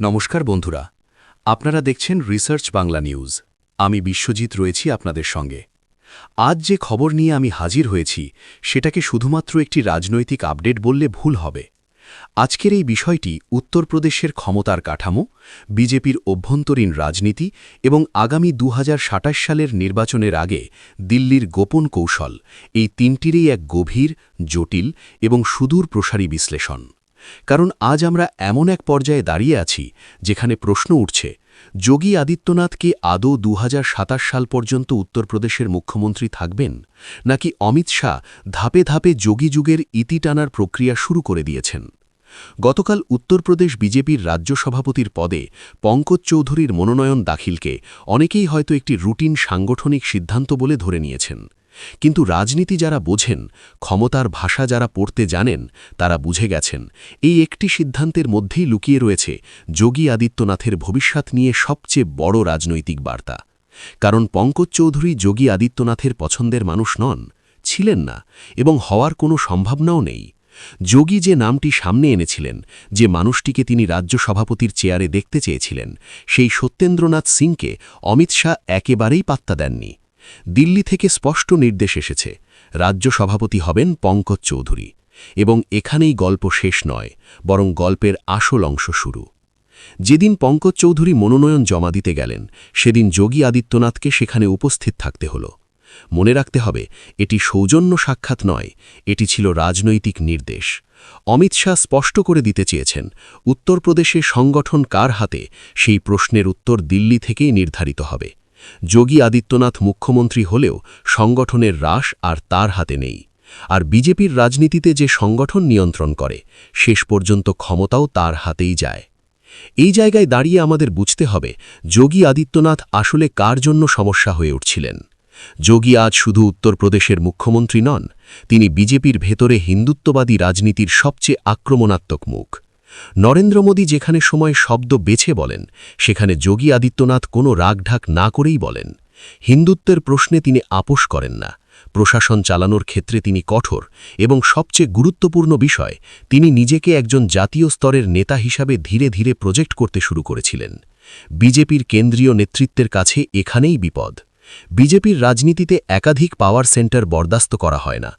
নমস্কার বন্ধুরা, আপনারা দেখছেন রিসার্চ বাংলা নিউজ। আমি বিশ্বজিৎ রয়েছি আপনাদের সঙ্গে। আজ যে খবর নিয়ে আমি হাজির হয়েছি সেটাকে শুধুমাত্র একটি রাজনৈতিক আপডেট বললে ভুল হবে। আজকের এই বিষয়টি উত্তরপ্রদেশের ক্ষমতার কাঠামো, বিজেপির অভ্যন্তরীণ রাজনীতি এবং আগামী 2027 সালের নির্বাচনের আগে দিল্লির গোপন কৌশল, এই তিনটিরই এক গভীর, জটিল এবং সুদূর প্রসারী বিশ্লেষণ। কারণ আজ আমরা এমন এক পর্যায়ে দাঁড়িয়ে আছি যেখানে প্রশ্ন উঠছে, যোগী আদিত্যনাথ কি আদৌ 2027 সাল পর্যন্ত উত্তরপ্রদেশের মুখ্যমন্ত্রী থাকবেন, নাকি অমিত শাহ ধাপে ধাপে যোগী যুগের ইতি টানার প্রক্রিয়া শুরু করে দিয়েছেন? গতকাল উত্তরপ্রদেশ বিজেপির রাজ্য সভাপতির পদে পঙ্কজ চৌধুরীর মনোনয়ন দাখিলকে অনেকেই হয়তো একটি রুটিন সাংগঠনিক সিদ্ধান্ত বলে ধরে নিয়েছেন। কিন্তু রাজনীতি যারা বোঝেন, ক্ষমতার ভাষা যারা পড়তে জানেন, তারা বুঝে গেছেন এই একটি সিদ্ধান্তের মধ্যেই লুকিয়ে রয়েছে যোগী আদিত্যনাথের ভবিষ্যৎ নিয়ে সবচেয়ে বড় রাজনৈতিক বার্তা। কারণ পঙ্কজ চৌধুরী যোগী আদিত্যনাথের পছন্দের মানুষ নন, ছিলেন না এবং হওয়ার কোনো সম্ভাবনাও নেই। যোগী যে নামটি সামনে এনেছিলেন, যে মানুষটিকে তিনি রাজ্য সভাপতির চেয়ারে দেখতে চেয়েছিলেন, সেই সত্যেন্দ্রনাথ সিংকে অমিত শাহ একেবারেই পাত্তা দেননি। দিল্লি থেকে স্পষ্ট নির্দেশ এসেছে, রাজ্য সভাপতি হবেন পঙ্কজ চৌধুরী। এবং এখানেই গল্প শেষ নয়, বরং গল্পের আসল অংশ শুরু। যেদিন পঙ্কজ চৌধুরী মনোনয়ন জমা দিতে গেলেন, সেদিন যোগী আদিত্যনাথকে সেখানে উপস্থিত থাকতে হল। মনে রাখতে হবে, এটি সৌজন্য সাক্ষাৎ নয়, এটি ছিল রাজনৈতিক নির্দেশ। অমিত শাহ স্পষ্ট করে দিতে চেয়েছেন, উত্তরপ্রদেশে সংগঠন কার হাতে, সেই প্রশ্নের উত্তর দিল্লি থেকেই নির্ধারিত হবে। যোগী আদিত্যনাথ মুখ্যমন্ত্রী হলেও সংগঠনের হ্রাস আর তার হাতে নেই। আর বিজেপির রাজনীতিতে যে সংগঠন নিয়ন্ত্রণ করে, শেষ পর্যন্ত ক্ষমতাও তার হাতেই যায়। এই জায়গায় দাঁড়িয়ে আমাদের বুঝতে হবে, যোগী আদিত্যনাথ আসলে কার জন্য সমস্যা হয়ে উঠছিলেন। যোগী আজ শুধু উত্তরপ্রদেশের মুখ্যমন্ত্রী নন, তিনি বিজেপির ভেতরে হিন্দুত্ববাদী রাজনীতির সবচেয়ে আক্রমণাত্মক মুখ। নরেন্দ্র মোদী যেখানে সময় শব্দ বেছে বলেন, সেখানে যোগী আদিত্যনাথ কোনো রাগঢাক না করেই বলেন। হিন্দুত্বের প্রশ্নে তিনি আপোষ করেন না, প্রশাসন চালানোর ক্ষেত্রে তিনি কঠোর, এবং সবচেয়ে গুরুত্বপূর্ণ বিষয়, তিনি নিজেকে একজন জাতীয় স্তরের নেতা হিসাবে ধীরে ধীরে প্রজেক্ট করতে শুরু করেছিলেন। বিজেপির কেন্দ্রীয় নেতৃত্বের কাছে এখানেই বিপদ। বিজেপির রাজনীতিতে একাধিক পাওয়ার সেন্টার বরদাস্ত করা হয় না,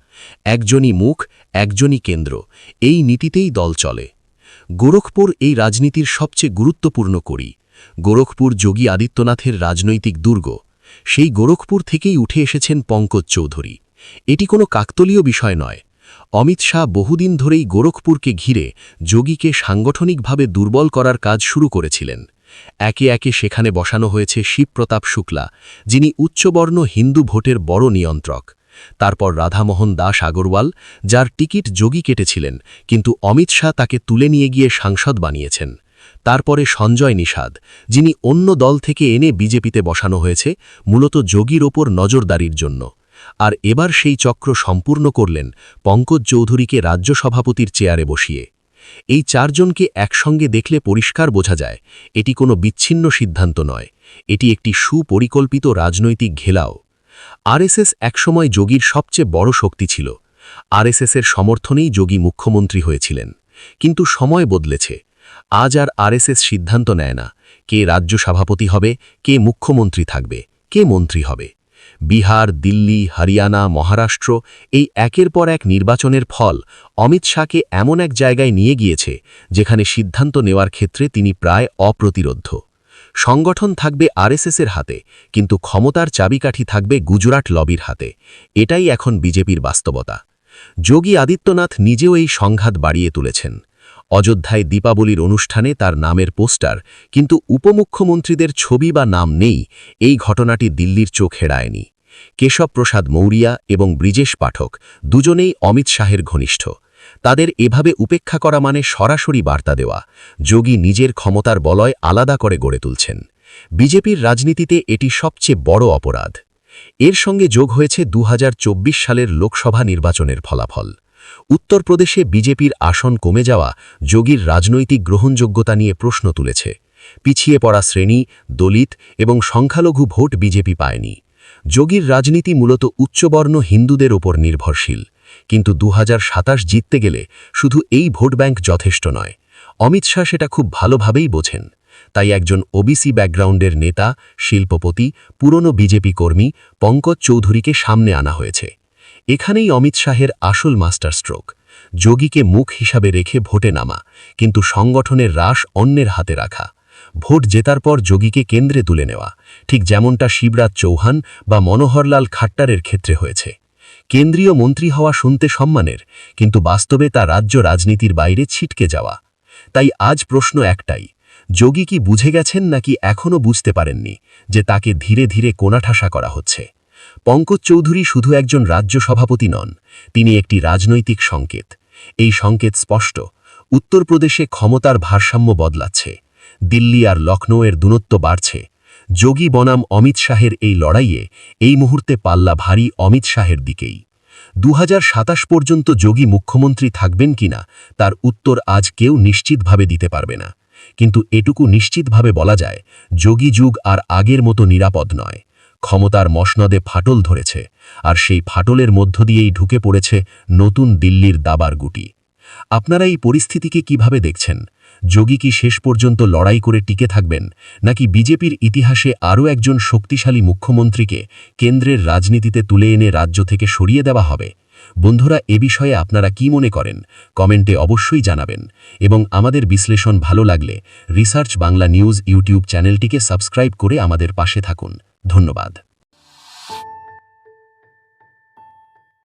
একজনই মুখ, একজনই কেন্দ্র, এই নীতিতেই দল চলে। গোরখপুর এই রাজনীতির সবচেয়ে গুরুত্বপূর্ণ কড়ি। গোরখপুর যোগী আদিত্যনাথের রাজনৈতিক দুর্গ। সেই গোরখপুর থেকেই উঠে এসেছেন পঙ্কজ চৌধুরী। এটি কোনো কাকতলীয় বিষয় নয়। অমিত শাহ বহুদিন ধরেই গোরখপুরকে ঘিরে যোগীকে সাংগঠনিকভাবে দুর্বল করার কাজ শুরু করেছিলেন। একে একে সেখানে বসানো হয়েছে শিবপ্রতাপ শুক্লা, যিনি উচ্চবর্ণ হিন্দু ভোটের বড় নিয়ন্ত্রক। তারপর রাধামোহন দাস আগরওয়াল, যার টিকিট যোগী কেটেছিলেন, কিন্তু অমিত শাহ তাকে তুলে নিয়ে গিয়ে সাংসদ বানিয়েছেন। তারপরে সঞ্জয় নিষাদ, যিনি অন্য দল থেকে এনে বিজেপিতে বসানো হয়েছে মূলত যোগীর ওপর নজরদারির জন্য। আর এবার সেই চক্র সম্পূর্ণ করলেন পঙ্কজ চৌধুরীকে রাজ্য সভাপতির চেয়ারে বসিয়ে। এই চারজনকে একসঙ্গে দেখলে পরিষ্কার বোঝা যায়, এটি কোনো বিচ্ছিন্ন সিদ্ধান্ত নয়, এটি একটি সুপরিকল্পিত রাজনৈতিক ঘেলাও। আরএসএস একসময় যোগীর সবচেয়ে বড় শক্তি ছিল। আরএসএসের সমর্থনেই যোগী মুখ্যমন্ত্রী হয়েছিলেন। কিন্তু সময় বদলেছে। আজ আর আরএসএস সিদ্ধান্ত নেয় না কে রাজ্য সভাপতি হবে, কে মুখ্যমন্ত্রী থাকবে, কে মন্ত্রী হবে। বিহার, দিল্লি, হরিয়ানা, মহারাষ্ট্র, এই একের পর এক নির্বাচনের ফল অমিত শাহকে এমন এক জায়গায় নিয়ে গিয়েছে যেখানে সিদ্ধান্ত নেওয়ার ক্ষেত্রে তিনি প্রায় অপ্রতিরোধ্য। সংগঠন থাকবে আরএসএসের হাতে, কিন্তু ক্ষমতার চাবিকাঠি থাকবে গুজরাট লবির হাতে। এটাই এখন বিজেপির বাস্তবতা। যোগী আদিত্যনাথ নিজেও এই সংঘাত বাড়িয়ে তুলেছেন। অযোধ্যায় দীপাবলির অনুষ্ঠানে তার নামের পোস্টার, কিন্তু উপমুখ্যমন্ত্রীদের ছবি বা নাম নেই, এই ঘটনাটি দিল্লির চোখ এড়ায়নি। কেশব প্রসাদ মৌরিয়া এবং ব্রিজেশ পাঠক দুজনেই অমিত শাহের ঘনিষ্ঠ। তাদের এভাবে উপেক্ষা করা মানে সরাসরি বার্তা দেওয়া, যোগী নিজের ক্ষমতার বলয় আলাদা করে গড়ে তুলছেন। বিজেপির রাজনীতিতে এটি সবচেয়ে বড় অপরাধ। এর সঙ্গে যোগ হয়েছে 2024 সালের লোকসভা নির্বাচনের ফলাফল। উত্তরপ্রদেশে বিজেপির আসন কমে যাওয়া যোগীর রাজনৈতিক গ্রহণযোগ্যতা নিয়ে প্রশ্ন তুলেছে। পিছিয়ে পড়া শ্রেণী, দলিত এবং সংখ্যালঘু ভোট বিজেপি পায়নি। যোগীর রাজনীতি মূলত উচ্চবর্ণ হিন্দুদের ওপর নির্ভরশীল। কিন্তু 2027 জিততে গেলে শুধু এই ভোট ব্যাংক যথেষ্ট নয়। অমিত শাহ সেটা খুব ভালোভাবেই বোঝেন। তাই একজন ওবিসি ব্যাকগ্রাউন্ডের নেতা, শিল্পপতি, পুরনো বিজেপি কর্মী পঙ্কজ চৌধুরীকে সামনে আনা হয়েছে। এখানেই অমিত শাহের আসল মাস্টার স্ট্রোক। যোগীকে মুখ হিসাবে রেখে ভোটে নামা, কিন্তু সংগঠনের রাশ অন্যের হাতে রাখা। ভোট জেতার পর যোগীকে কেন্দ্রে তুলে নেওয়া, ঠিক যেমনটা শিবরাজ চৌহান বা মনোহরলাল খাট্টারের ক্ষেত্রে হয়েছে। কেন্দ্রীয় মন্ত্রী হওয়া শুনতে সম্মানের, কিন্তু বাস্তবে তা রাজ্য রাজনীতির বাইরে ছিটকে যাওয়া। তাই আজ প্রশ্ন একটাই, যোগী কি বুঝে গেছেন নাকি এখনও বুঝতে পারেননি যে তাকে ধীরে ধীরে কোণাঠাসা করা হচ্ছে? পঙ্কজ চৌধুরী শুধু একজন রাজ্য সভাপতি নন, তিনি একটি রাজনৈতিক সংকেত। এই সংকেত স্পষ্ট। উত্তরপ্রদেশে ক্ষমতার ভারসাম্য বদলাচ্ছে, দিল্লি আর লখনৌয়ের দূরত্ব বাড়ছে। যোগী বনাম অমিত শাহের এই লড়াইয়ে এই মুহূর্তে পাল্লা ভারী অমিত শাহের দিকেই। 2027 পর্যন্ত যোগী মুখ্যমন্ত্রী থাকবেন কিনা তার উত্তর আজ কেউ নিশ্চিতভাবে দিতে পারবে না। কিন্তু এটুকু নিশ্চিতভাবে বলা যায়, যোগী যুগ আর আগের মতো নিরাপদ নয়। ক্ষমতার মসনদে ফাটল ধরেছে, আর সেই ফাটলের মধ্য দিয়েই ঢুকে পড়েছে নতুন দিল্লির দাবার গুটি। আপনারা এই পরিস্থিতিকে কিভাবে দেখছেন? যোগী কি শেষ পর্যন্ত লড়াই করে টিকে থাকবেন, নাকি বিজেপির ইতিহাসে আরও একজন শক্তিশালী মুখ্যমন্ত্রীকে কেন্দ্রের রাজনীতিতে তুলে এনে রাজ্য থেকে সরিয়ে দেওয়া হবে? বন্ধুরা, এ বিষয়ে আপনারা কি মনে করেন কমেন্টে অবশ্যই জানাবেন। এবং আমাদের বিশ্লেষণ ভালো লাগলে রিসার্চ বাংলা নিউজ ইউটিউব চ্যানেলটিকে সাবস্ক্রাইব করে আমাদের পাশে থাকুন। ধন্যবাদ।